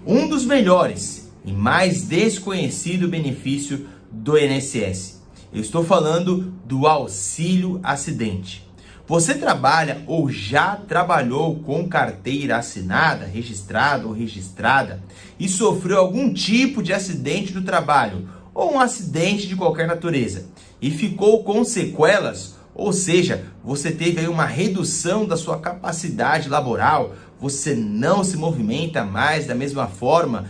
um dos melhores e mais desconhecido benefício do INSS. Eu estou falando do auxílio acidente. Você trabalha ou já trabalhou com carteira assinada, registrada ou registrada e sofreu algum tipo de acidente do trabalho ou um acidente de qualquer natureza e ficou com sequelas, ou seja, você teve aí uma redução da sua capacidade laboral, você não se movimenta mais da mesma forma,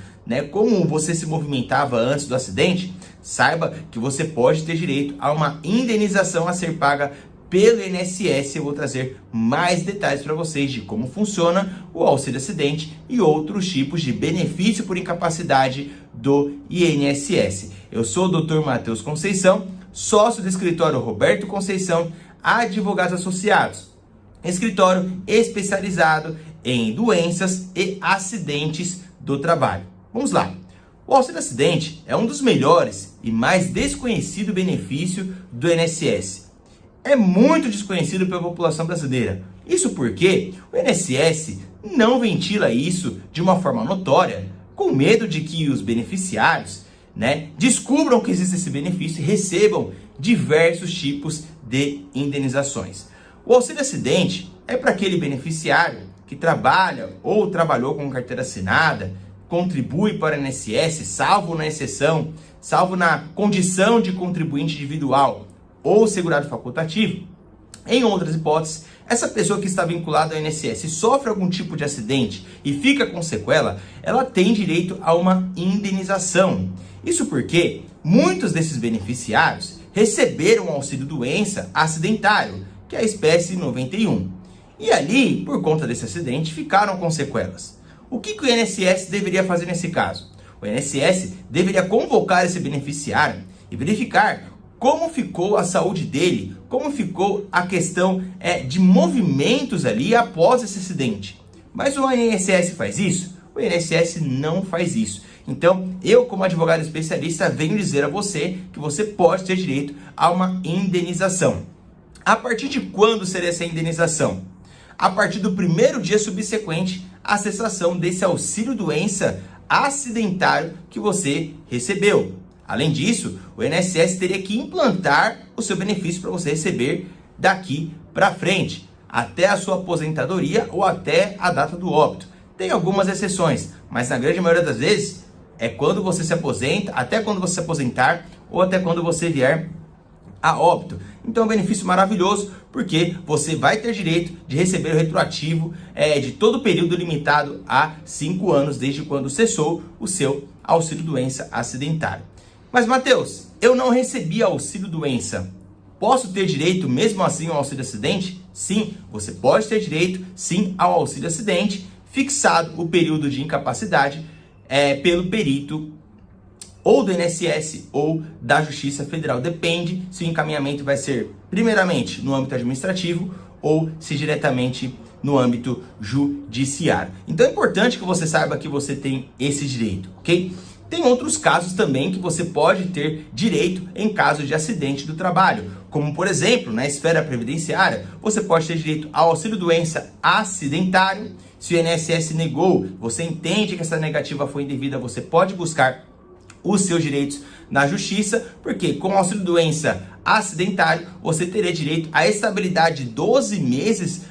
como você se movimentava antes do acidente? Saiba que você pode ter direito a uma indenização a ser paga pelo INSS. Eu vou trazer mais detalhes para vocês de como funciona o auxílio acidente e outros tipos de benefício por incapacidade do INSS. Eu sou o Dr. Matheus Conceição, sócio do escritório Roberto Conceição Advogados Associados, escritório especializado em doenças e acidentes do trabalho. Vamos lá. O auxílio acidente é um dos melhores e mais desconhecido benefício do INSS. É muito desconhecido pela população brasileira. Isso porque o INSS não ventila isso de uma forma notória, com medo de que os beneficiários descubram que existe esse benefício e recebam diversos tipos de indenizações. O auxílio acidente é para aquele beneficiário que trabalha ou trabalhou com carteira assinada, contribui para o INSS, salvo na exceção, salvo na condição de contribuinte individual ou segurado facultativo. Em outras hipóteses, essa pessoa que está vinculada ao INSS sofre algum tipo de acidente e fica com sequela, ela tem direito a uma indenização. Isso porque muitos desses beneficiários receberam o auxílio doença acidentário, que é a espécie 91. E ali, por conta desse acidente, ficaram com sequelas. O que o INSS deveria fazer nesse caso? O INSS deveria convocar esse beneficiário e verificar como ficou a saúde dele, como ficou a questão de movimentos ali após esse acidente. Mas o INSS faz isso? O INSS não faz isso. Então, eu como advogado especialista venho dizer a você que você pode ter direito a uma indenização. A partir de quando seria essa indenização? A partir do primeiro dia subsequente à cessação desse auxílio doença acidentário que você recebeu. Além disso, o INSS teria que implantar o seu benefício para você receber daqui para frente, até a sua aposentadoria ou até a data do óbito. Tem algumas exceções, mas na grande maioria das vezes é quando você se aposenta, até quando você se aposentar ou até quando você vier a óbito. Então é um benefício maravilhoso, porque você vai ter direito de receber o retroativo de todo o período limitado a 5 anos, desde quando cessou o seu auxílio doença acidentário. Mas Matheus, eu não recebi auxílio doença. Posso ter direito mesmo assim ao auxílio acidente? Sim, você pode ter direito sim ao auxílio acidente, fixado o período de incapacidade pelo perito ou do INSS ou da Justiça Federal. Depende se o encaminhamento vai ser primeiramente no âmbito administrativo ou se diretamente no âmbito judiciário. Então é importante que você saiba que você tem esse direito, ok? Tem outros casos também que você pode ter direito em caso de acidente do trabalho, como por exemplo, na esfera previdenciária, você pode ter direito ao auxílio doença acidentário. Se o INSS negou, você entende que essa negativa foi indevida, você pode buscar os seus direitos na justiça, porque com o auxílio doença acidentário, você teria direito à estabilidade de 12 meses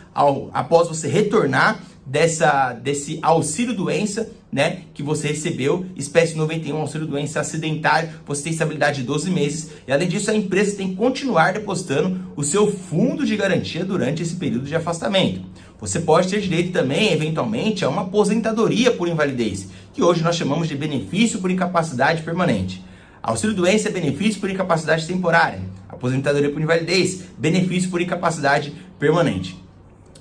após você retornar desse auxílio doença, que você recebeu, espécie 91, auxílio doença acidentário, você tem estabilidade de 12 meses, e além disso a empresa tem que continuar depositando o seu fundo de garantia durante esse período de afastamento. Você pode ter direito também, eventualmente, a uma aposentadoria por invalidez, que hoje nós chamamos de benefício por incapacidade permanente. Auxílio doença é benefício por incapacidade temporária, aposentadoria por invalidez, benefício por incapacidade permanente.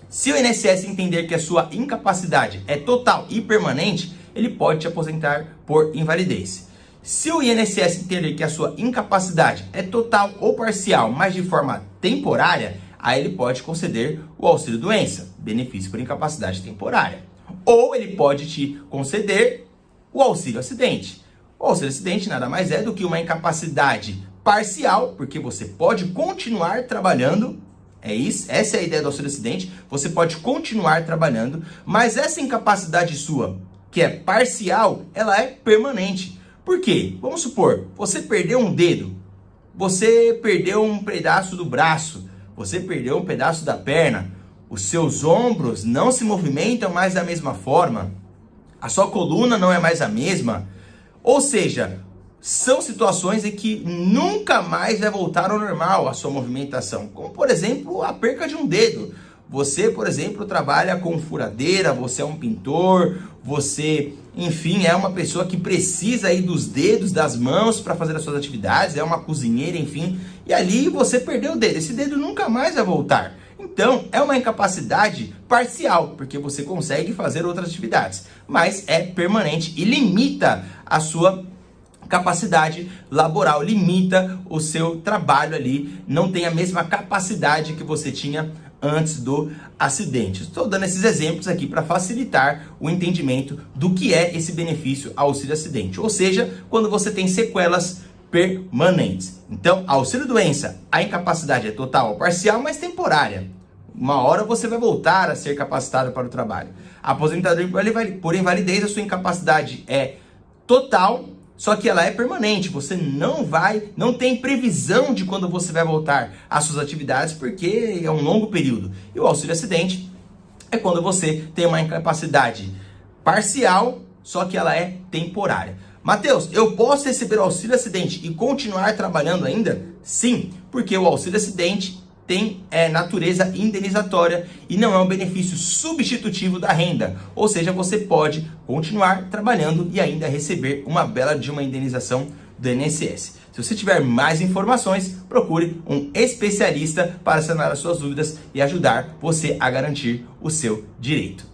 Se o INSS entender que a sua incapacidade é total e permanente, ele pode te aposentar por invalidez. Se o INSS entender que a sua incapacidade é total ou parcial, mas de forma temporária, aí ele pode conceder o auxílio doença, benefício por incapacidade temporária. Ou ele pode te conceder o auxílio acidente. O auxílio acidente nada mais é do que uma incapacidade parcial, porque você pode continuar trabalhando. É isso, essa é a ideia do auxílio acidente. Você pode continuar trabalhando, mas essa incapacidade sua, que é parcial, ela é permanente. Por quê? Vamos supor, você perdeu um dedo, você perdeu um pedaço do braço, você perdeu um pedaço da perna, os seus ombros não se movimentam mais da mesma forma, a sua coluna não é mais a mesma, ou seja, são situações em que nunca mais vai voltar ao normal a sua movimentação, como por exemplo a perca de um dedo. Você, por exemplo, trabalha com furadeira, você é um pintor, você, enfim, é uma pessoa que precisa aí dos dedos, das mãos para fazer as suas atividades, é uma cozinheira, enfim, e ali você perdeu o dedo, esse dedo nunca mais vai voltar. Então, é uma incapacidade parcial, porque você consegue fazer outras atividades, mas é permanente e limita a sua capacidade laboral, limita o seu trabalho ali, não tem a mesma capacidade que você tinha antes do acidente. Estou dando esses exemplos aqui para facilitar o entendimento do que é esse benefício auxílio-acidente, ou seja, quando você tem sequelas permanentes. Então, auxílio-doença, a incapacidade é total ou parcial, mas temporária. Uma hora você vai voltar a ser capacitado para o trabalho. A aposentadoria por invalidez, a sua incapacidade é total, só que ela é permanente, você não tem previsão de quando você vai voltar às suas atividades, porque é um longo período. E o auxílio-acidente é quando você tem uma incapacidade parcial, só que ela é temporária. Mateus, eu posso receber o auxílio-acidente e continuar trabalhando ainda? Sim, porque o auxílio-acidente tem natureza indenizatória e não é um benefício substitutivo da renda, ou seja, você pode continuar trabalhando e ainda receber uma bela de uma indenização do INSS. Se você tiver mais informações, procure um especialista para sanar as suas dúvidas e ajudar você a garantir o seu direito.